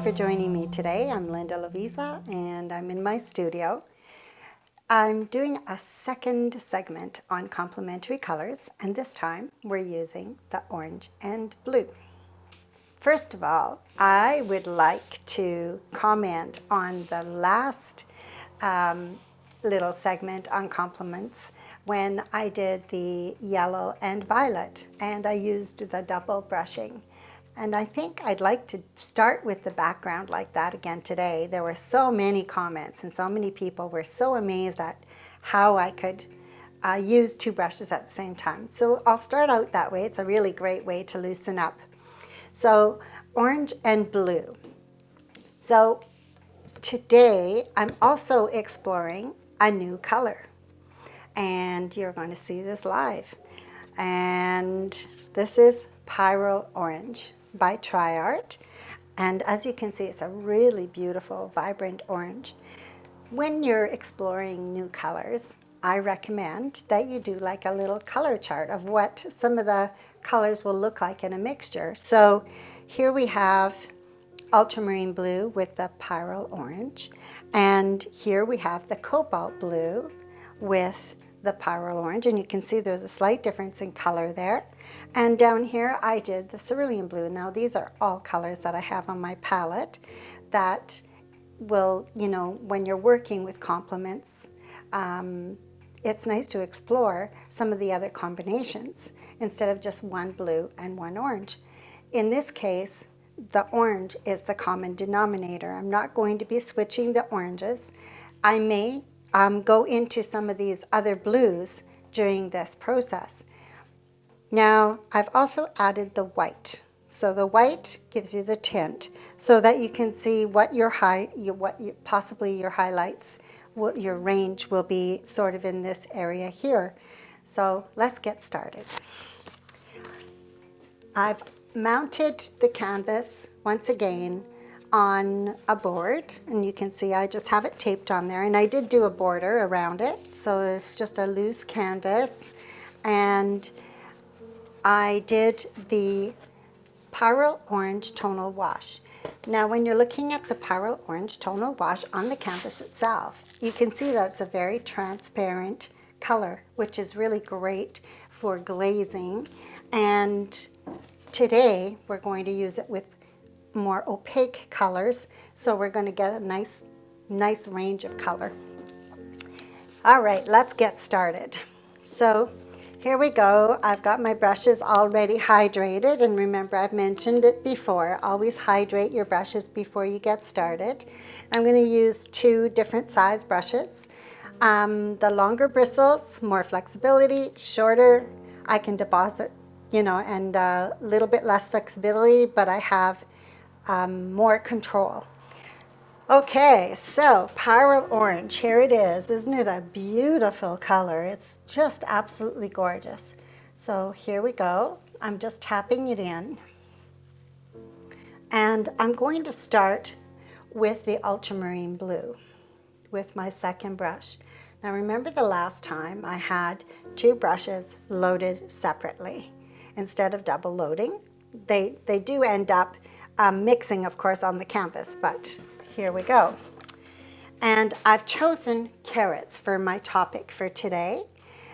for joining me today. I'm Lovisa and I'm in my studio. I'm doing a second segment on complementary colors, and this time we're using the orange and blue. First of all, I would like to comment on the last little segment on complements when I did the yellow and violet, and I used the double brushing. And I think I'd like to start with the background like that again today. There were so many comments and so many people were so amazed at how I could use two brushes at the same time. So I'll start out that way. It's a really great way to loosen up. So orange and blue. So today I'm also exploring a new color, and you're going to see this live. And this is Pryrolle Orange by Pryrolle, and as you can see, it's a really beautiful, vibrant orange. When you're exploring new colors, I recommend that you do like a little color chart of what some of the colors will look like in a mixture. So here we have ultramarine blue with the Pryrolle orange, and here we have the cobalt blue with the Pryrolle orange, and you can see there's a slight difference in color there. And down here I did the cerulean blue. Now these are all colors that I have on my palette that will, you know, when you're working with complements, it's nice to explore some of the other combinations instead of just one blue and one orange. In this case, the orange is the common denominator. I'm not going to be switching the oranges. I may go into some of these other blues during this process. Now, I've also added the white. So the white gives you the tint so that you can see what possibly your highlights, what your range will be sort of in this area here. So let's get started. I've mounted the canvas once again on a board, and you can see I just have it taped on there, and I did do a border around it, so it's just a loose canvas. And I did the Pryrolle orange tonal wash. Now when you're looking at the Pryrolle orange tonal wash on the canvas itself, you can see that it's a very transparent color, which is really great for glazing. And today we're going to use it with more opaque colors, so we're going to get a nice range of color. All right, let's get started. So here we go. I've got my brushes already hydrated, and remember, I've mentioned it before, always hydrate your brushes before you get started. I'm going to use two different size brushes. The longer bristles, more flexibility; shorter, I can deposit, you know, and a little bit less flexibility, but I have more control. Okay, so Pryrolle orange, here it is. Isn't it a beautiful color? It's just absolutely gorgeous. So here we go. I'm just tapping it in. And I'm going to start with the ultramarine blue with my second brush. Now remember the last time I had two brushes loaded separately instead of double loading. They do end up mixing, of course, on the canvas, but here we go. And I've chosen carrots for my topic for today.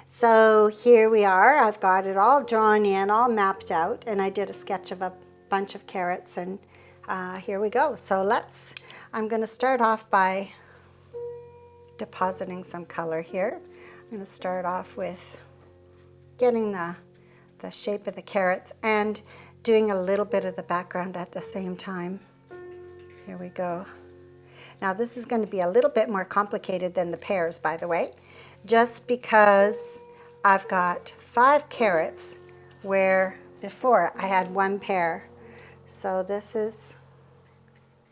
So here we are. I've got it all drawn in, all mapped out, and I did a sketch of a bunch of carrots, and here we go. So I'm going to start off by depositing some color here. I'm going to start off with getting the shape of the carrots and doing a little bit of the background at the same time. Here we go. Now this is going to be a little bit more complicated than the pears, by the way, just because I've got 5 carrots where before I had 1 pear. So this is,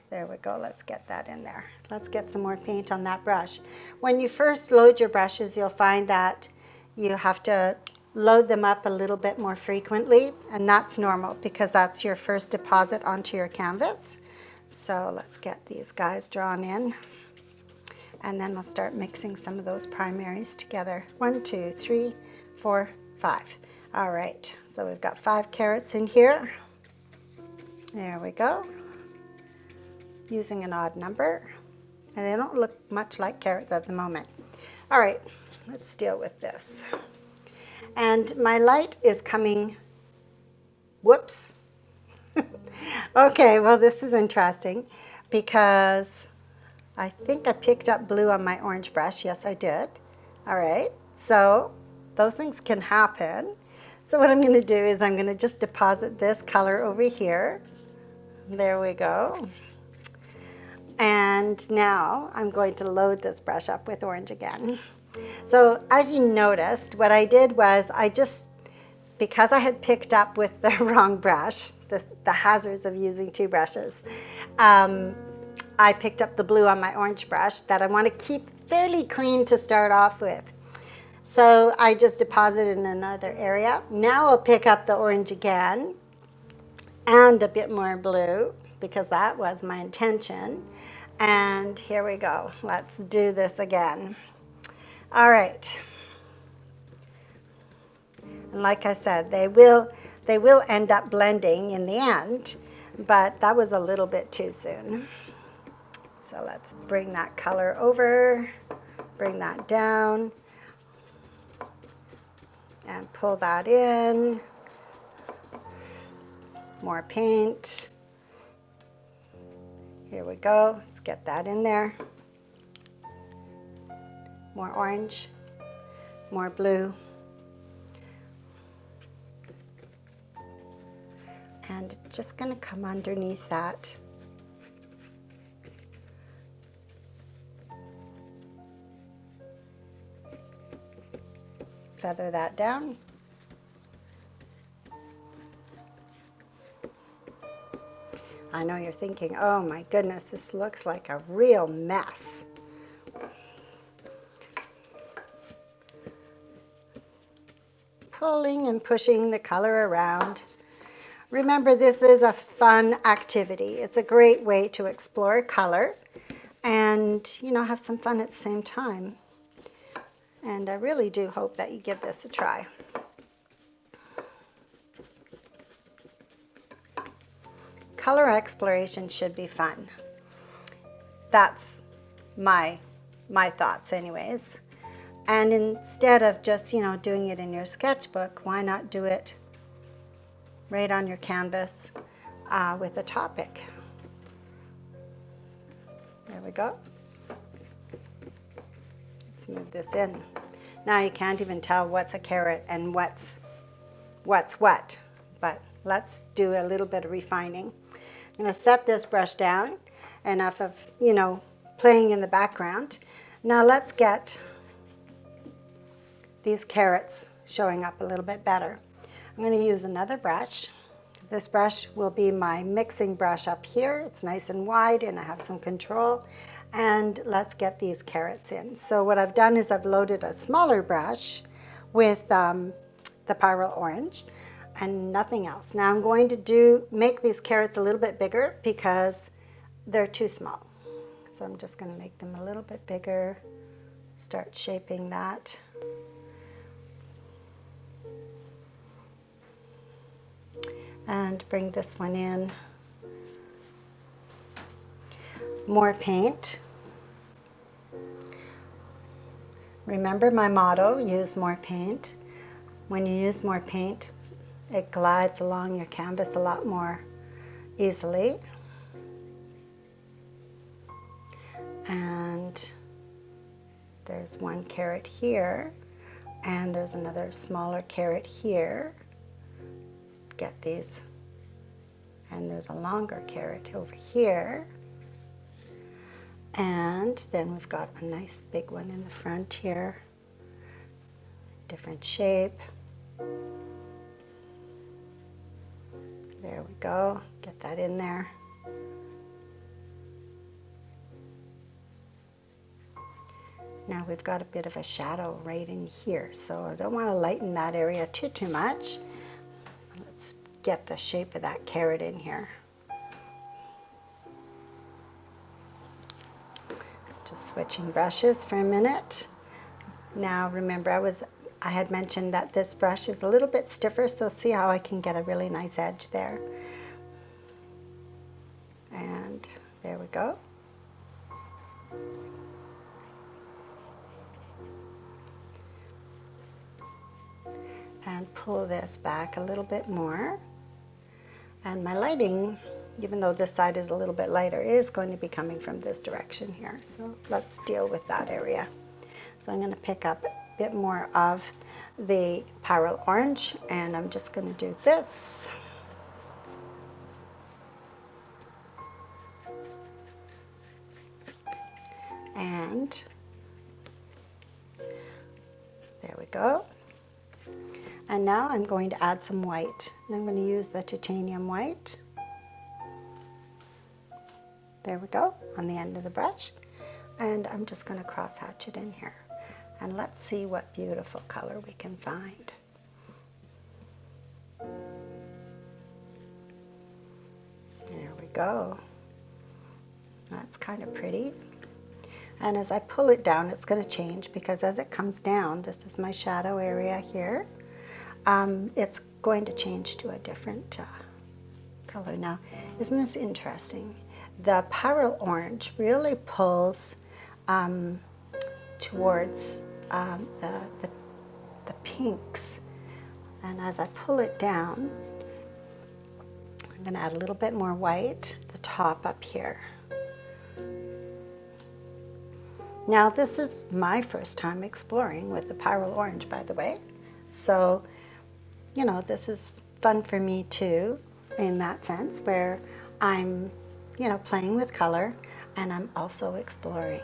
there we go, let's get that in there. Let's get some more paint on that brush. When you first load your brushes, you'll find that you have to load them up a little bit more frequently, and that's normal because that's your first deposit onto your canvas. So let's get these guys drawn in, and then we'll start mixing some of those primaries together. 1, 2, 3, 4, 5. All right, so we've got 5 carrots in here. There we go. using an odd number, and they don't look much like carrots at the moment. All right, let's deal with this. And my light is coming, whoops. Okay, well this is interesting because I think I picked up blue on my orange brush. Yes, I did. All right, so those things can happen. So what I'm going to do is I'm going to just deposit this color over here. There we go. And now I'm going to load this brush up with orange again. So as you noticed, what I did was because I had picked up with the wrong brush, the hazards of using two brushes, I picked up the blue on my orange brush that I want to keep fairly clean to start off with. So I just deposited in another area. Now I'll pick up the orange again and a bit more blue because that was my intention. And here we go. Let's do this again. All right. And like I said, they will end up blending in the end, but that was a little bit too soon. So let's bring that color over, bring that down, and pull that in. More paint. Here we go. Let's get that in there. More orange, more blue. And just going to come underneath that. Feather that down. I know you're thinking, oh my goodness, this looks like a real mess. Pulling and pushing the color around. Remember, this is a fun activity. It's a great way to explore color and, you know, have some fun at the same time. And I really do hope that you give this a try. Color exploration should be fun. That's my thoughts anyways. And instead of just, you know, doing it in your sketchbook, why not do it right on your canvas with a topic? There we go. Let's move this in. Now you can't even tell what's a carrot and what's what, but let's do a little bit of refining. I'm going to set this brush down, enough of, you know, playing in the background. Now let's get these carrots showing up a little bit better. I'm going to use another brush. This brush will be my mixing brush up here. It's nice and wide and I have some control. And let's get these carrots in. So what I've done is I've loaded a smaller brush with the Pryrolle orange and nothing else. Now I'm going to make these carrots a little bit bigger because they're too small. So I'm just going to make them a little bit bigger, start shaping that. And bring this one in. More paint. Remember my motto, use more paint. When you use more paint, it glides along your canvas a lot more easily. And there's one carrot here, and there's another smaller carrot here. Let's get these. And there's a longer carrot over here. And then we've got a nice big one in the front here. Different shape. There we go. Get that in there. Now we've got a bit of a shadow right in here, so I don't want to lighten that area too much. Let's get the shape of that carrot in here. Just switching brushes for a minute. Now remember, I had mentioned that this brush is a little bit stiffer, so see how I can get a really nice edge there. And There we go. And pull this back a little bit more. And my lighting, even though this side is a little bit lighter, is going to be coming from this direction here. So let's deal with that area. So I'm going to pick up a bit more of the Pryrolle orange, and I'm just going to do this. And there we go. And now I'm going to add some white. And I'm going to use the titanium white. There we go, on the end of the brush. And I'm just going to cross hatch it in here. And let's see what beautiful color we can find. There we go. That's kind of pretty. And as I pull it down, it's going to change, because as it comes down, this is my shadow area here. It's going to change to a different color. Now, isn't this interesting? The Pryrolle orange really pulls towards the pinks. And as I pull it down, I'm going to add a little bit more white, the top up here. Now, this is my first time exploring with the Pryrolle orange, by the way. So, you know, this is fun for me too, in that sense, where I'm, you know, playing with color and I'm also exploring.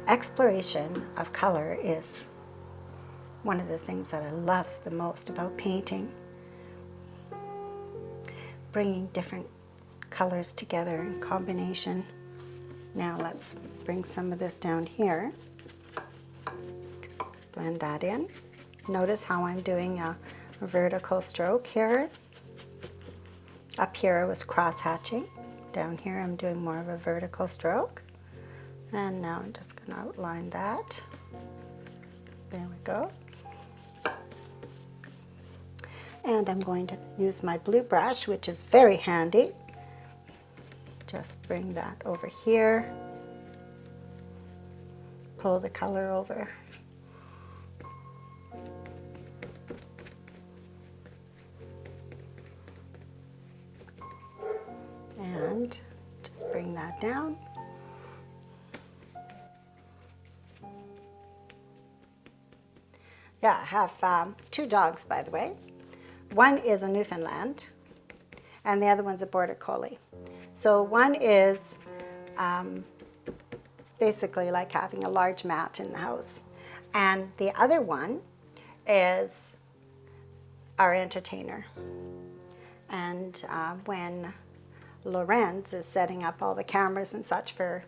Exploration of color is one of the things that I love the most about painting. Bringing different colors together in combination. Now let's bring some of this down here. Blend that in. Notice how I'm doing a vertical stroke here. Up here I was cross hatching. Down here I'm doing more of a vertical stroke. And now I'm just going to outline that. There we go. And I'm going to use my blue brush, which is very handy. Just bring that over here. Pull the color over. And just bring that down. Yeah, I have 2 dogs, by the way. One is a Newfoundland, and the other one's a Border Collie. So one is basically like having a large mat in the house. And the other one is our entertainer. And when Lorenz is setting up all the cameras and such for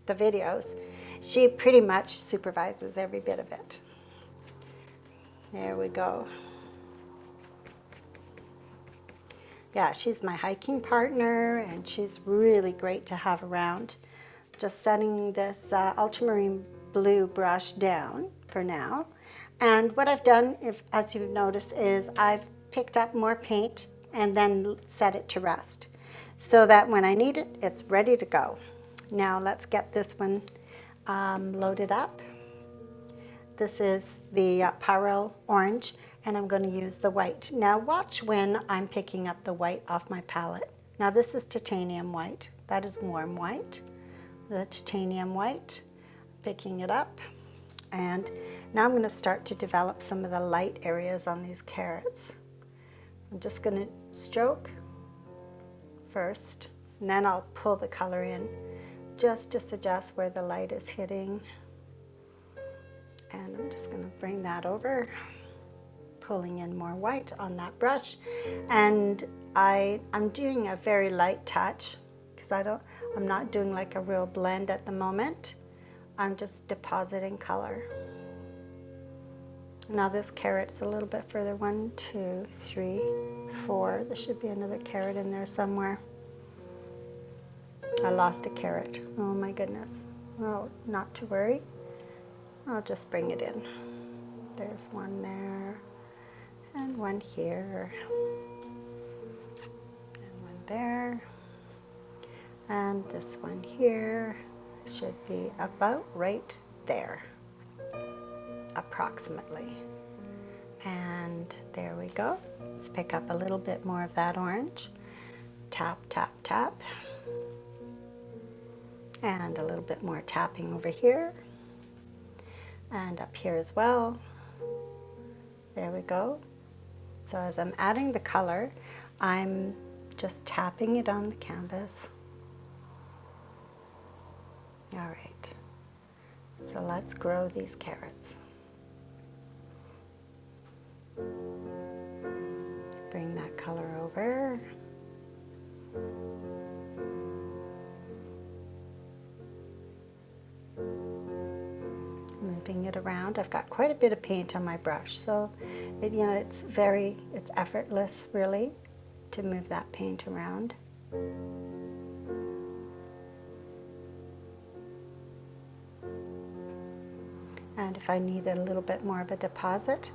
the videos, she pretty much supervises every bit of it. There we go. Yeah, she's my hiking partner, and she's really great to have around. Just setting this ultramarine blue brush down for now. And what I've done, as you've noticed, is I've picked up more paint and then set it to rest, so that when I need it, it's ready to go. Now let's get this one loaded up. This is the Pryrolle orange, and I'm going to use the white. Now watch when I'm picking up the white off my palette. Now this is titanium white. That is warm white. The titanium white, picking it up. And now I'm going to start to develop some of the light areas on these carrots. I'm just going to stroke first, and then I'll pull the color in just to suggest where the light is hitting. And I'm just going to bring that over, pulling in more white on that brush. And I'm doing a very light touch, because I'm not doing like a real blend at the moment. I'm just depositing color. Now this carrot's a little bit further. 1, 2, 3, 4. There should be another carrot in there somewhere. I lost a carrot. Oh my goodness. Oh, not to worry. I'll just bring it in. There's one there, and one here, and one there. And this one here should be about right there, approximately. And there we go. Let's pick up a little bit more of that orange. Tap, tap, tap. And a little bit more tapping over here. And up here as well. There we go. So as I'm adding the color, I'm just tapping it on the canvas. All right. So let's grow these carrots. Bring that color over. Moving it around. I've got quite a bit of paint on my brush, so it's effortless really to move that paint around. And if I need a little bit more of a deposit,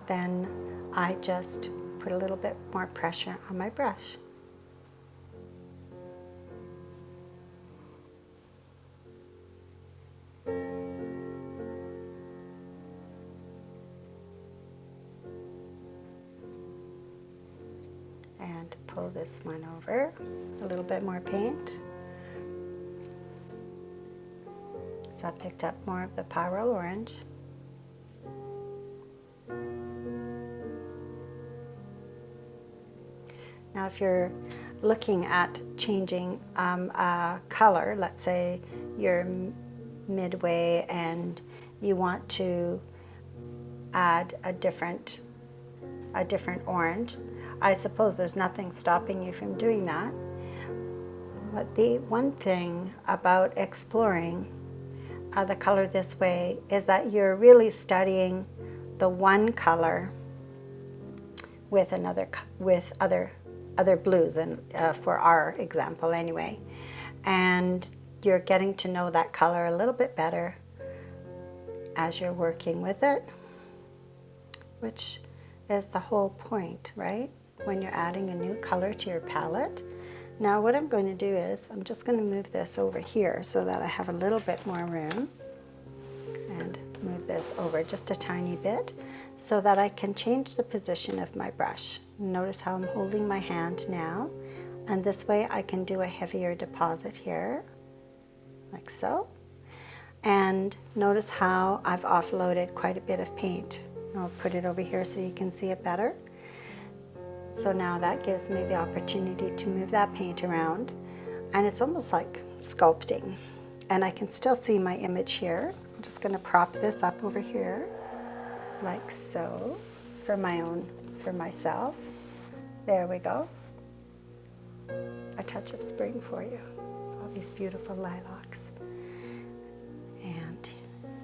then I just put a little bit more pressure on my brush. And pull this one over, a little bit more paint. So I picked up more of the Pryrolle orange. Now if you're looking at changing a color, let's say you're midway and you want to add a different orange, I suppose there's nothing stopping you from doing that. But the one thing about exploring the color this way is that you're really studying the one color with other blues, and for our example anyway, and you're getting to know that color a little bit better as you're working with it, which is the whole point, right? When you're adding a new color to your palette. Now what I'm going to do is I'm just going to move this over here so that I have a little bit more room, and move this over just a tiny bit so that I can change the position of my brush. Notice how I'm holding my hand now, and this way I can do a heavier deposit here, like so. And notice how I've offloaded quite a bit of paint. I'll put it over here so you can see it better. So now that gives me the opportunity to move that paint around, and it's almost like sculpting. And I can still see my image here. I'm just going to prop this up over here, like so, for myself. There we go. A touch of spring for you. All these beautiful lilacs. And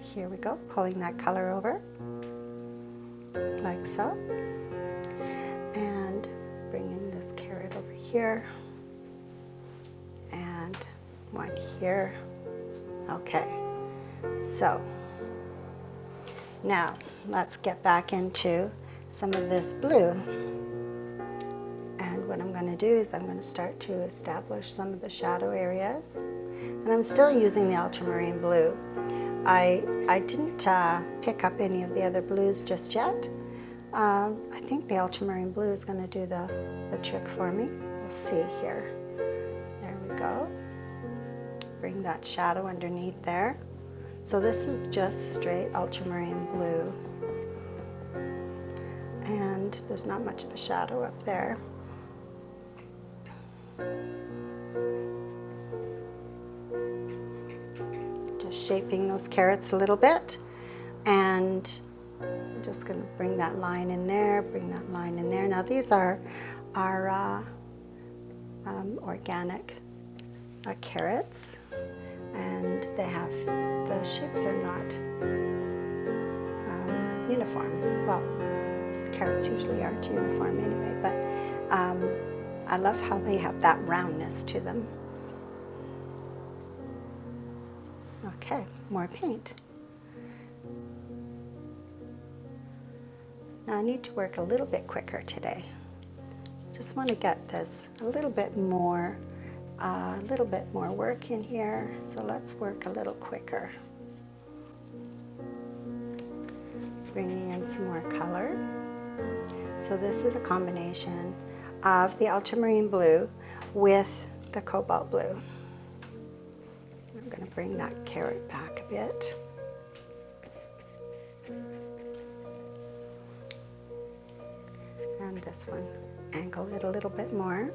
here we go, pulling that color over, like so. And bringing this carrot over here. And one here. Okay, so now let's get back into some of this blue. And what I'm going to do is I'm going to start to establish some of the shadow areas. And I'm still using the ultramarine blue. I didn't pick up any of the other blues just yet. I think the ultramarine blue is going to do the trick for me. We'll see here. There we go. Bring that shadow underneath there. So this is just straight ultramarine blue. And there's not much of a shadow up there. Just shaping those carrots a little bit. And I'm just going to bring that line in there, bring that line in there. Now these are organic carrots, and they have, the shapes are not uniform. Well, carrots usually aren't uniform anyway, but I love how they have that roundness to them. Okay, more paint. Now I need to work a little bit quicker today. Just want to get this a little bit more a little bit more work in here, so let's work a little quicker. Bringing in some more color. So this is a combination of the ultramarine blue with the cobalt blue. I'm going to bring that carrot back a bit. And this one, angle it a little bit more.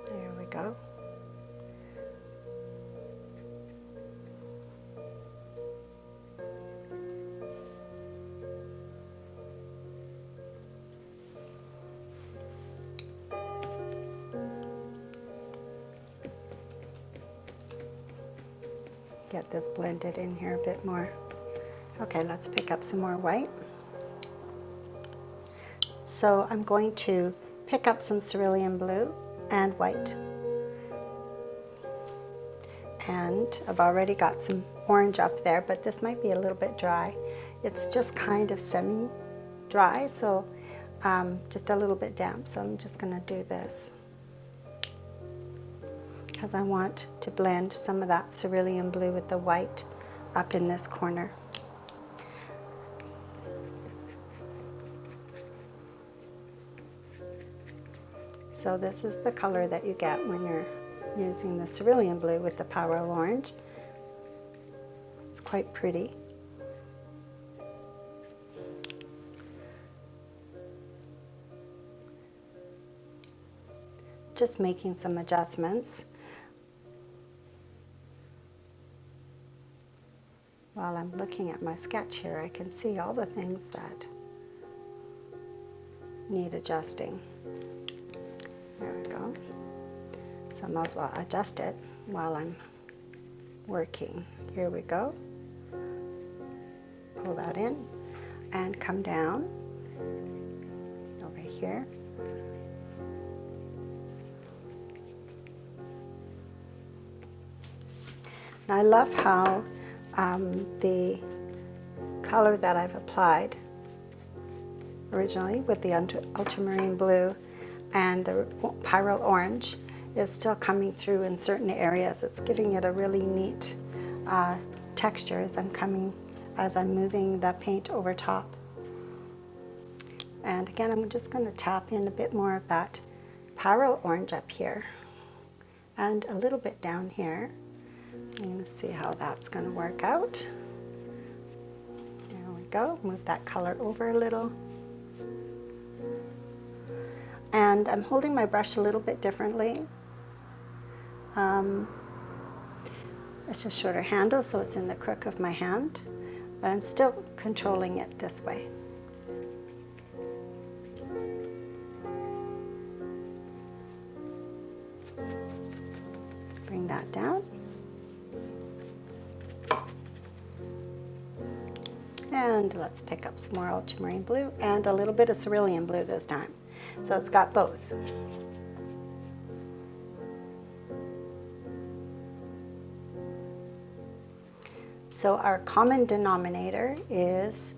There we go. Get this blended in here a bit more. Okay, let's pick up some more white. So I'm going to pick up some cerulean blue and white. And I've already got some orange up there, but this might be a little bit dry. It's just kind of semi-dry, so just a little bit damp. So I'm just going to do this, because I want to blend some of that cerulean blue with the white up in this corner. So this is the color that you get when you're using the cerulean blue with the Pryrolle orange. It's quite pretty. Just making some adjustments while I'm looking at my sketch here. I can see all the things that need adjusting. There we go. So I might as well adjust it while I'm working. Here we go. Pull that in and come down over here. Now I love how the color that I've applied originally with the ultramarine blue and the Pryrolle orange is still coming through in certain areas. It's giving it a really neat texture as I'm moving the paint over top. And again, I'm just going to tap in a bit more of that Pryrolle orange up here and a little bit down here. I'm going to see how that's going to work out. There we go. Move that color over a little. And I'm holding my brush a little bit differently. It's a shorter handle, so it's in the crook of my hand, but I'm still controlling it this way. Bring that down. And let's pick up some more ultramarine blue and a little bit of cerulean blue this time. So it's got both. So our common denominator is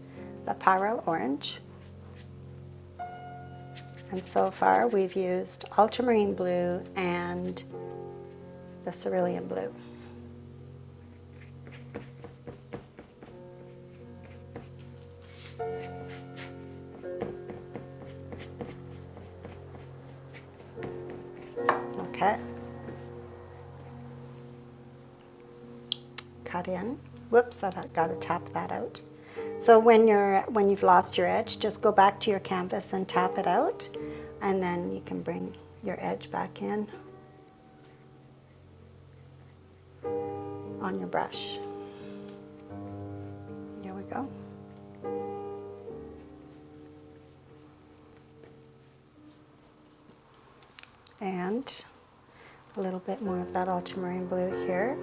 the Pryrolle orange. And so far we've used ultramarine blue and the cerulean blue. Okay. Cut in. Whoops, I've got to tap that out. So when you've lost your edge, just go back to your canvas and tap it out, and then you can bring your edge back in on your brush. There we go. And a little bit more of that ultramarine blue here.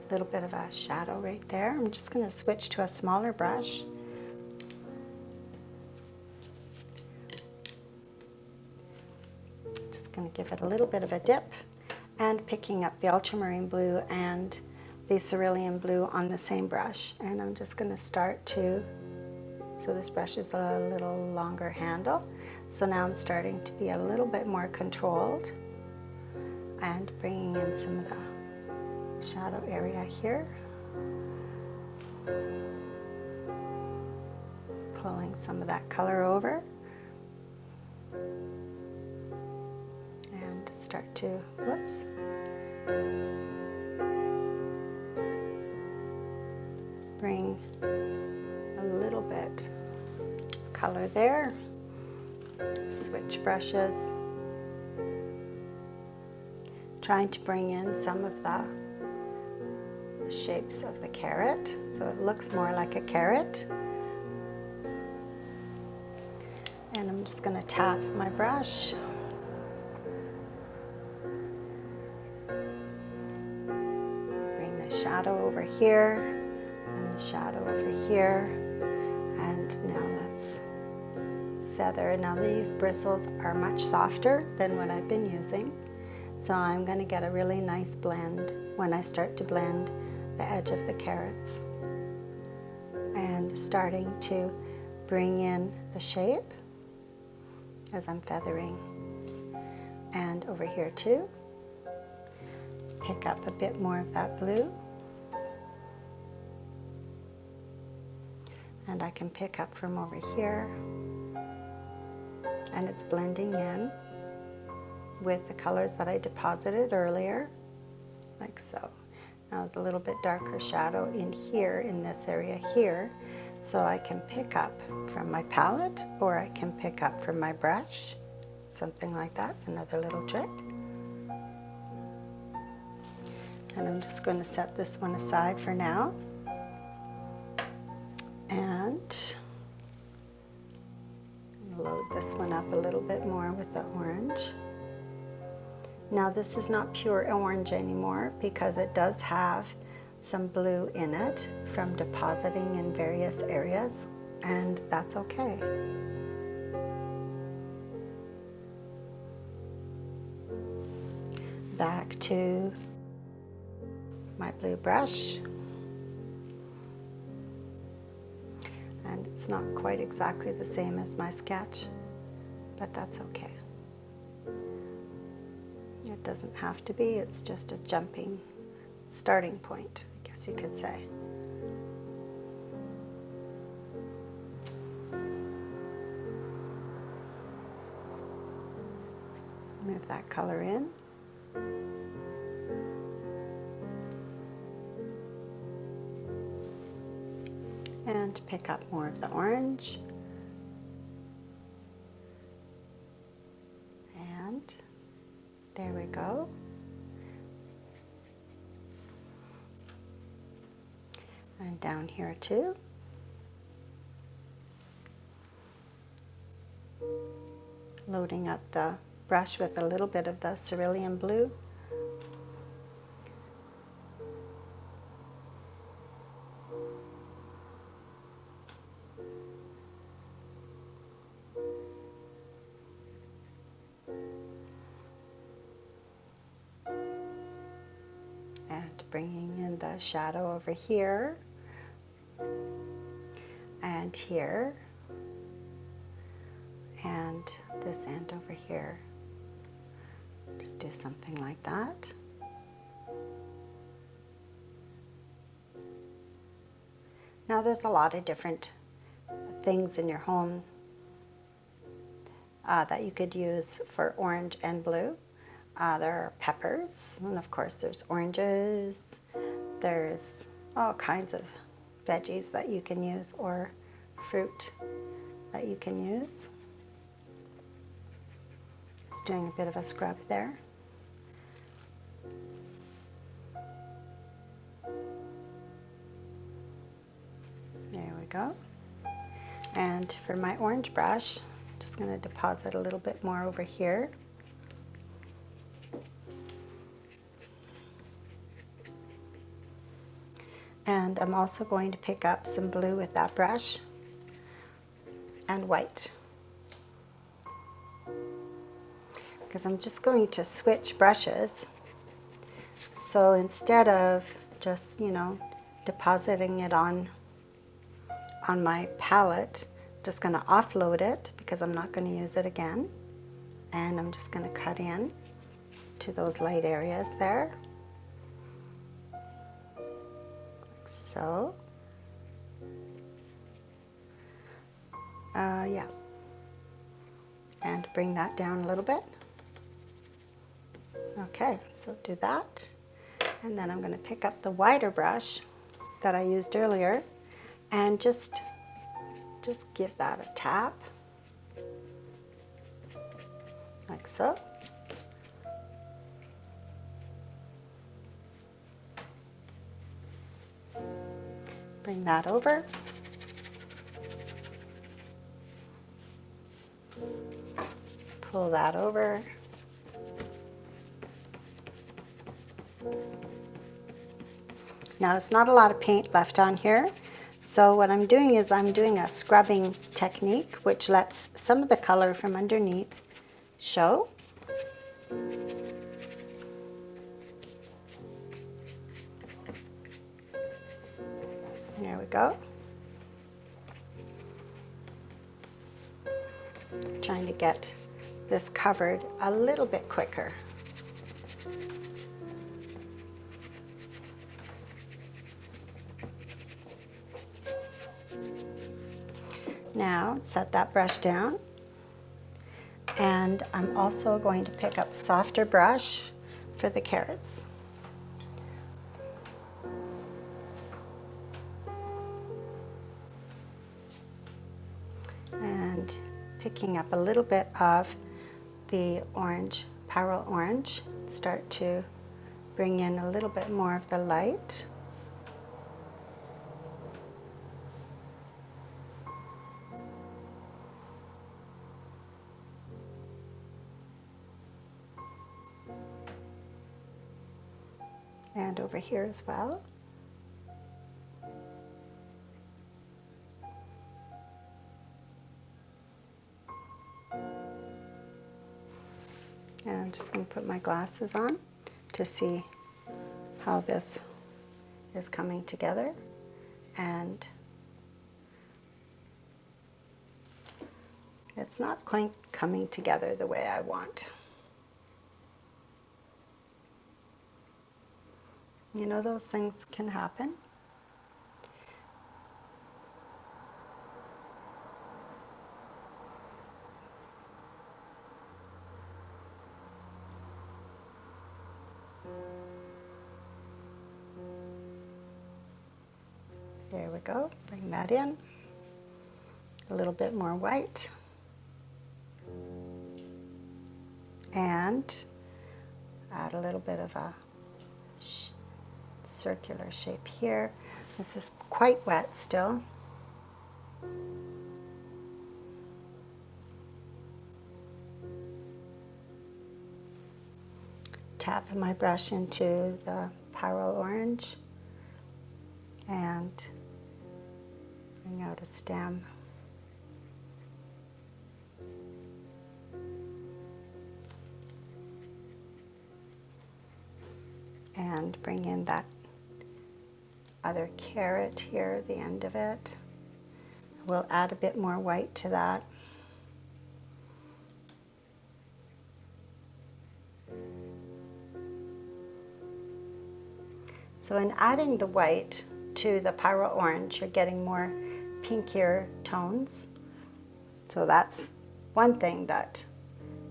A little bit of a shadow right there. I'm just going to switch to a smaller brush. Just going to give it a little bit of a dip and picking up the ultramarine blue and the cerulean blue on the same brush. And I'm just going to start to, so this brush is a little longer handle, so now I'm starting to be a little bit more controlled and bringing in some of the shadow area here, pulling some of that color over, and start to, whoops, bring a little bit of color there, switch brushes, trying to bring in some of the shapes of the carrot so it looks more like a carrot. And I'm just going to tap my brush. Bring the shadow over here and the shadow over here. And now let's feather. Now these bristles are much softer than what I've been using, so I'm going to get a really nice blend when I start to blend the edge of the carrots, and starting to bring in the shape as I'm feathering. And over here too, pick up a bit more of that blue, and I can pick up from over here, and it's blending in with the colors that I deposited earlier, like so. Now it's a little bit darker shadow in here, in this area here, so I can pick up from my palette or I can pick up from my brush, something like that. It's another little trick. And I'm just going to set this one aside for now, and load this one up a little bit more with the orange. Now this is not pure orange anymore because it does have some blue in it from depositing in various areas, and that's okay. Back to my blue brush, and it's not quite exactly the same as my sketch, but that's okay. It doesn't have to be, it's just a jumping starting point, I guess you could say. Move that color in. And pick up more of the orange. And there we go. And down here too. Loading up the brush with a little bit of the cerulean blue. And bringing in the shadow over here and here and this end over here. Just do something like that. Now there's a lot of different things in your home that you could use for orange and blue. There are peppers, and of course there's oranges. There's all kinds of veggies that you can use, or fruit that you can use. Just doing a bit of a scrub there. There we go. And for my orange brush, I'm just going to deposit a little bit more over here. And I'm also going to pick up some blue with that brush and white, because I'm just going to switch brushes So instead of just, depositing it on my palette, I'm just going to offload it because I'm not going to use it again. And I'm just going to cut in to those light areas there. Like so. Yeah. And bring that down a little bit. Okay, so do that. And then I'm going to pick up the wider brush that I used earlier and just give that a tap. Like so. Bring that over. Pull that over. Now there's not a lot of paint left on here, so what I'm doing is I'm doing a scrubbing technique which lets some of the color from underneath show. There we go. Trying to get this covered a little bit quicker. Now set that brush down, and I'm also going to pick up a softer brush for the carrots. And picking up a little bit of the orange, Pryrolle orange, start to bring in a little bit more of the light. And over here as well. And I'm just going to put my glasses on to see how this is coming together. And it's not quite coming together the way I want. You know, those things can happen. There we go. Bring that in. A little bit more white. And add a little bit of a circular shape here. This is quite wet still. Tap my brush into the Pryrolle orange and bring out a stem. And bring in that other carrot here, the end of it. We'll add a bit more white to that. So in adding the white to the Pryrolle orange, you're getting more pinkier tones. So that's one thing that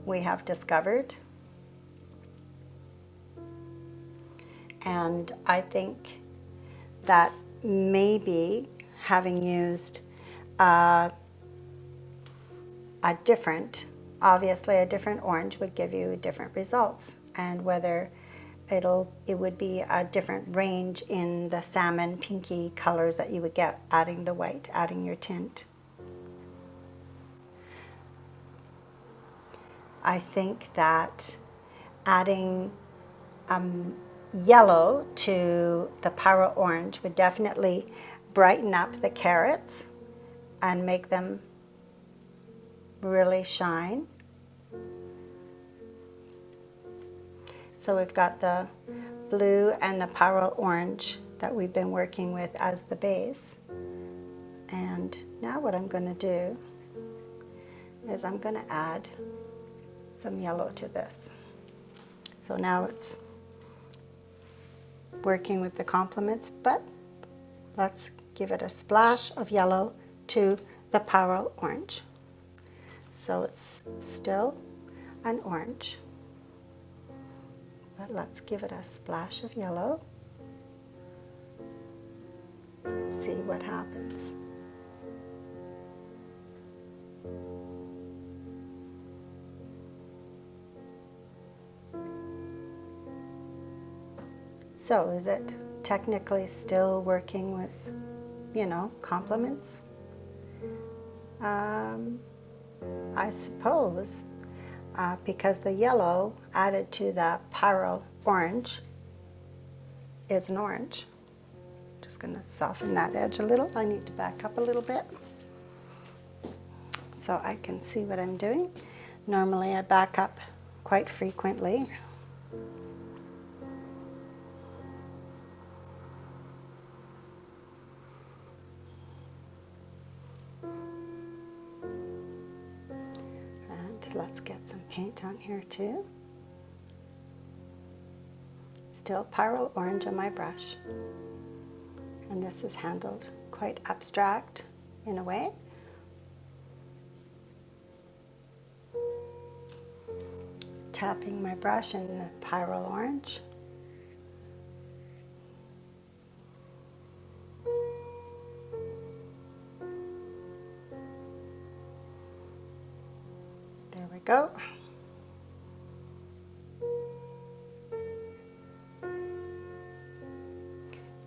we have discovered. And I think that maybe having used obviously a different orange would give you different results, and whether it would be a different range in the salmon pinky colors that you would get adding the white, adding your tint. I think that adding yellow to the Pryrolle orange would definitely brighten up the carrots and make them really shine. So we've got the blue and the Pryrolle orange that we've been working with as the base. And now what I'm going to do is I'm going to add some yellow to this. So now it's working with the complements, but let's give it a splash of yellow to the Pryrolle orange. So it's still an orange, but let's give it a splash of yellow. See what happens. So is it technically still working with, complements? I suppose, because the yellow added to the Pryrolle orange is an orange. Just going to soften that edge a little. I need to back up a little bit so I can see what I'm doing. Normally I back up quite frequently. Let's get some paint on here too. Still Pryrolle orange on my brush. And this is handled quite abstract in a way. Tapping my brush in the Pryrolle orange. There we go.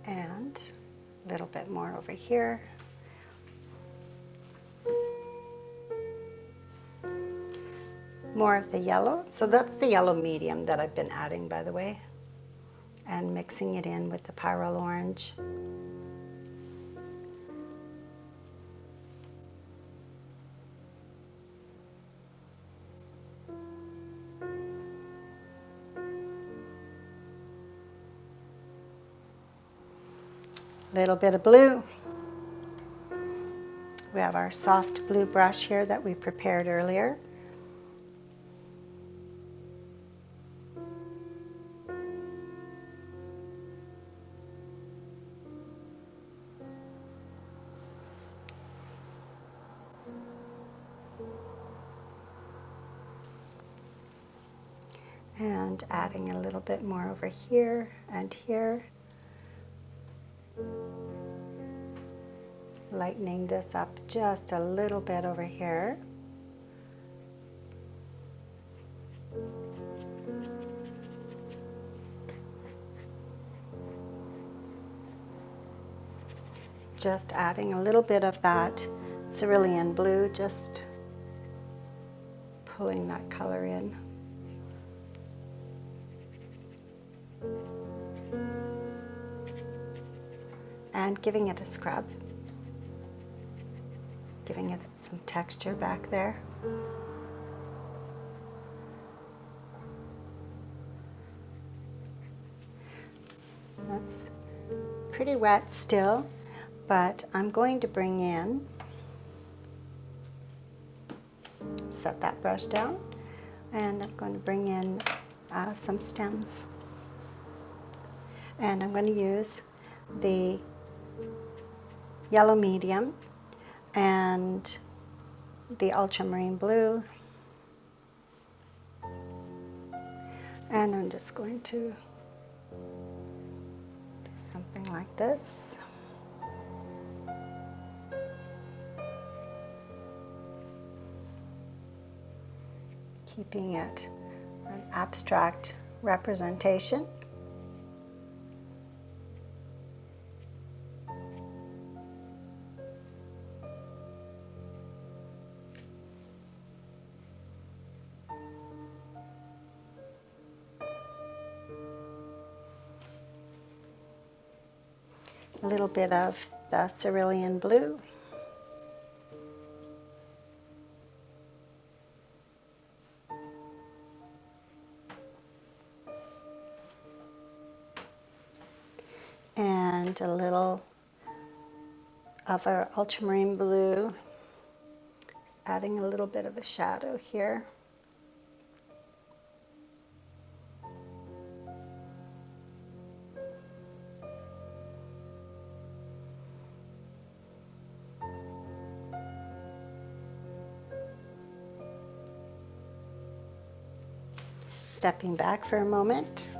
And a little bit more over here. More of the yellow. So that's the yellow medium that I've been adding, by the way, and mixing it in with the Pryrolle orange. Little bit of blue. We have our soft blue brush here that we prepared earlier. And adding a little bit more over here and here. Lightening this up just a little bit over here. Just adding a little bit of that cerulean blue, just pulling that color in. And giving it a scrub. Giving it some texture back there. That's pretty wet still, but I'm going to bring in, set that brush down, and I'm going to bring in some stems. And I'm going to use the yellow medium and the ultramarine blue, and I'm just going to do something like this. Keeping it an abstract representation. A little bit of the cerulean blue. and a little of our ultramarine blue. Just adding a little bit of a shadow here. Stepping back for a moment.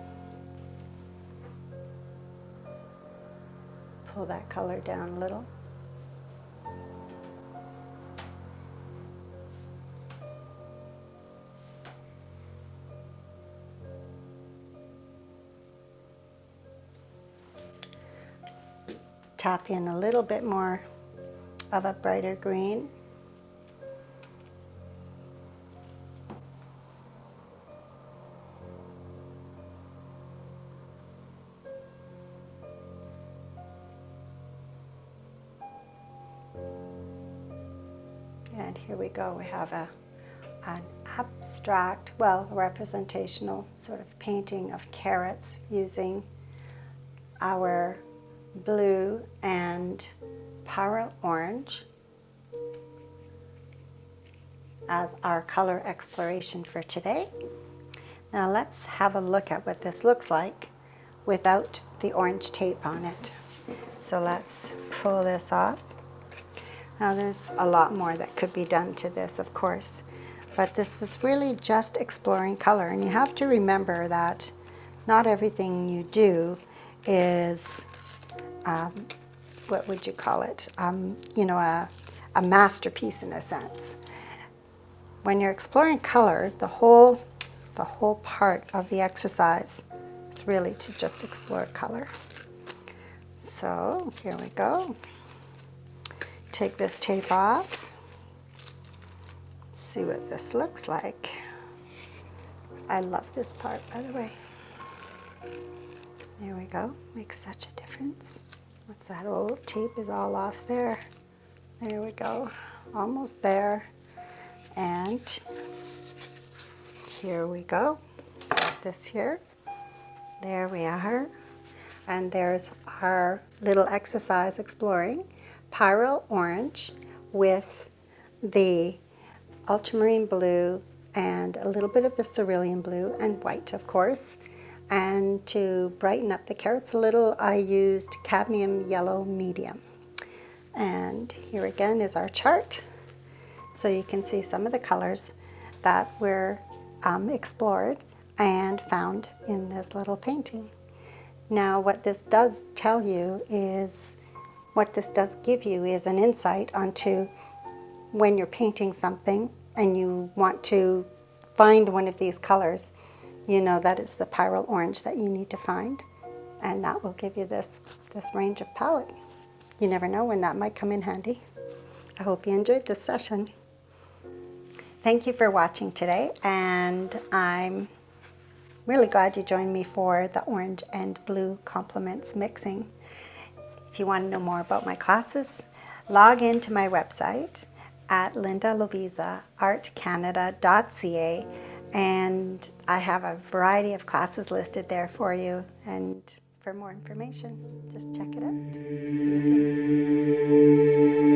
Pull that color down a little. Tap in a little bit more of a brighter green. And here we go, we have an abstract, well, representational sort of painting of carrots using our blue and Pryrolle orange as our color exploration for today. Now let's have a look at what this looks like without the orange tape on it. So let's pull this off. Now there's a lot more that could be done to this, of course, but this was really just exploring color, and you have to remember that not everything you do is, what would you call it, you know, a masterpiece in a sense. When you're exploring color, the whole part of the exercise is really to just explore color. So here we go. Take this tape off, see what this looks like. I love this part, by the way. There we go, makes such a difference. What's that old tape is all off there. There we go, almost there. And here we go, set this here. There we are. And there's our little exercise exploring Pryrolle orange with the ultramarine blue and a little bit of the cerulean blue and white, of course. And to brighten up the carrots a little, I used cadmium yellow medium. And here again is our chart. So you can see some of the colors that were explored and found in this little painting. Now what this does tell you is, what this does give you is an insight onto when you're painting something and you want to find one of these colors, you know that it's the Pryrolle orange that you need to find, and that will give you this range of palette. You never know when that might come in handy. I hope you enjoyed this session. Thank you for watching today, and I'm really glad you joined me for the orange and blue complements mixing. If you want to know more about my classes, log into my website at lindalovisa.artcanada.ca, and I have a variety of classes listed there for you. And for more information, just check it out. See you soon.